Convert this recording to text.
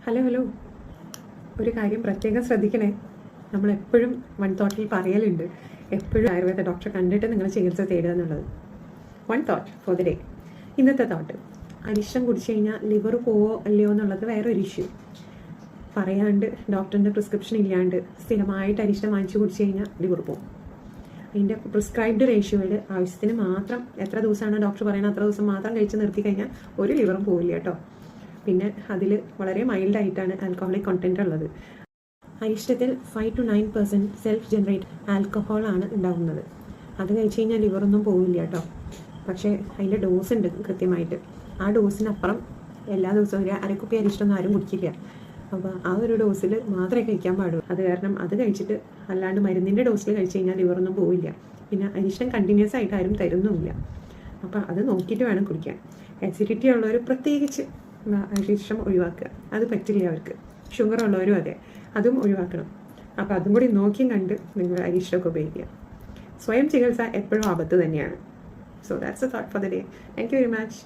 Hello ഒരു കാര്യം പ്രത്യേകം ശ്രദ്ധിക്കണേ. നമ്മളെപ്പോഴും വൺ തോട്ടിൽ പറയലുണ്ട്, എപ്പോഴും ആയുർവേദ ഡോക്ടറെ കണ്ടിട്ട് നിങ്ങൾ ചികിത്സ തേടുക എന്നുള്ളത്. One thought for the day. ഇന്നത്തെ തോട്ട്, അരിഷ്ടം കുടിച്ചു കഴിഞ്ഞാൽ ലിവർ പോവോ അല്ലയോ എന്നുള്ളത് വേറൊരു ഇഷ്യൂ. പറയാണ്ട് ഡോക്ടറിൻ്റെ പ്രിസ്ക്രിപ്ഷൻ ഇല്ലാണ്ട് സ്ഥിരമായിട്ട് അരിഷ്ടം വാങ്ങിച്ചു കുടിച്ചു കഴിഞ്ഞാൽ ലിവർ പോവും. അതിൻ്റെ പ്രിസ്ക്രൈബ്ഡ് റേഷ്യോയിൽ ആവശ്യത്തിന് മാത്രം എത്ര ദിവസമാണ് ഡോക്ടർ പറയുന്നത് അത്ര ദിവസം മാത്രം കഴിച്ച് നിർത്തി കഴിഞ്ഞാൽ ഒരു ലിവറും പോവില്ല കേട്ടോ. പിന്നെ അതിൽ വളരെ മൈൽഡായിട്ടാണ് ആൽക്കഹോളിക് കണ്ടൻറ്റ് ഉള്ളത്. അരിഷ്ടത്തിൽ 5 to 9% സെൽഫ് ജനറേറ്റ് ആൽക്കഹോളാണ് ഉണ്ടാകുന്നത്. അത് കഴിച്ച് കഴിഞ്ഞാൽ ലിവറൊന്നും പോവില്ല കേട്ടോ. പക്ഷേ അതിൻ്റെ ഡോസ് ഉണ്ട് കൃത്യമായിട്ട്. ആ ഡോസിനപ്പുറം എല്ലാ ദിവസവും ഒരു അരക്കുപ്പി അരിഷ്ടമൊന്നും ആരും കുടിക്കില്ല. അപ്പോൾ ആ ഒരു ഡോസിൽ മാത്രമേ കഴിക്കാൻ പാടുള്ളൂ. അത് കാരണം അത് കഴിച്ചിട്ട് അല്ലാണ്ട് മരുന്നിൻ്റെ ഡോസിൽ കഴിച്ച് കഴിഞ്ഞാൽ ലിവറൊന്നും പോവില്ല. പിന്നെ അരിഷ്ടം കണ്ടിന്യൂസ് ആയിട്ട് ആരും തരുന്നുമില്ല. അപ്പോൾ അത് നോക്കിയിട്ട് വേണം കുടിക്കാൻ. അസിഡിറ്റി ഉള്ളവർ പ്രത്യേകിച്ച് അരിഷ്ടം ഒഴിവാക്കുക, അത് പറ്റില്ല അവർക്ക്. ഷുഗർ ഉള്ളവരും അതെ, അതും ഒഴിവാക്കണം. അപ്പോൾ അതും കൂടി നോക്കിയും കണ്ട് നിങ്ങൾ അരിഷ്ടമൊക്കെ ഉപയോഗിക്കുക. സ്വയം ചികിത്സ എപ്പോഴും ആപത്ത് തന്നെയാണ്. So that's A thought for the day. Thank you very much.